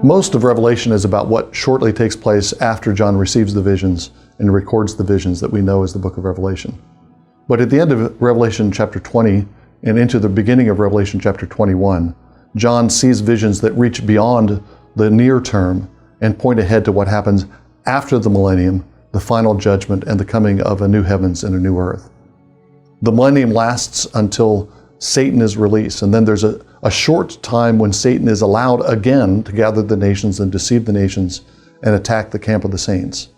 Most of Revelation is about what shortly takes place after John receives the visions and records the visions that we know as the book of Revelation. But at the end of Revelation chapter 20 and into the beginning of Revelation chapter 21, John sees visions that reach beyond the near term and point ahead to what happens after the millennium, the final judgment, and the coming of a new heavens and a new earth. The millennium lasts until Satan is released, and then there's a short time when Satan is allowed again to gather the nations and deceive the nations and attack the camp of the saints.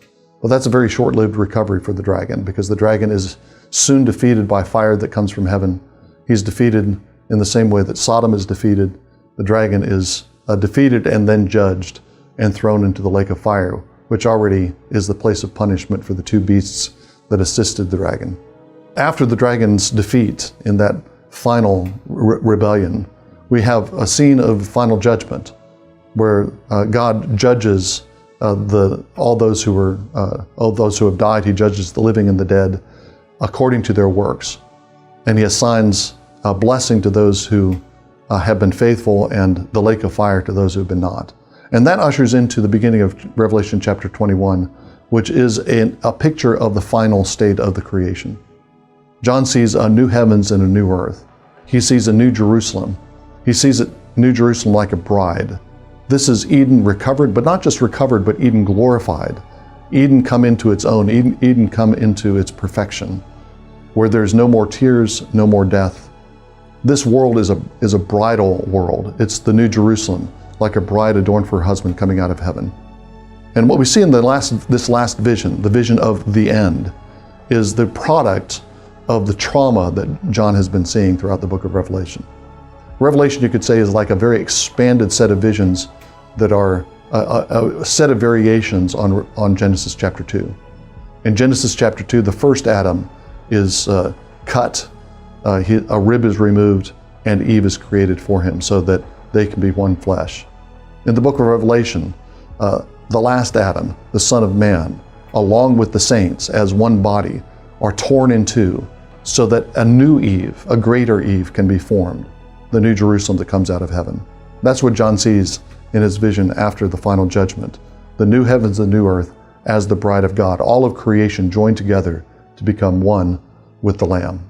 Well, that's a very short-lived recovery for the dragon, because the dragon is soon defeated by fire that comes from heaven. He's defeated in the same way that Sodom is defeated. The dragon is defeated and then judged and thrown into the lake of fire, which already is the place of punishment for the two beasts that assisted the dragon. After the dragon's defeat in that final rebellion, we have a scene of final judgment where God judges all those who have died. He judges the living and the dead according to their works, and he assigns a blessing to those who have been faithful and the lake of fire to those who have been not. And that ushers into the beginning of Revelation chapter 21, which is a picture of the final state of the creation. John sees a new heavens and a new earth. He sees a new Jerusalem. He sees New Jerusalem like a bride. This is Eden recovered, but not just recovered, but Eden glorified. Eden come into its own, Eden come into its perfection, where there's no more tears, no more death. This world is a bridal world. It's the New Jerusalem, like a bride adorned for her husband coming out of heaven. And what we see in this last vision, the vision of the end, is the product of the trauma that John has been seeing throughout the book of Revelation. Revelation, you could say, is like a very expanded set of visions that are a set of variations on Genesis chapter 2. In Genesis chapter 2, the first Adam is cut, a rib is removed, and Eve is created for him so that they can be one flesh. In the book of Revelation, the last Adam, the Son of Man, along with the saints as one body, are torn in two so that a new Eve, a greater Eve, can be formed, the New Jerusalem that comes out of heaven. That's what John sees in his vision after the final judgment, the new heavens and new earth as the bride of God, all of creation joined together to become one with the Lamb.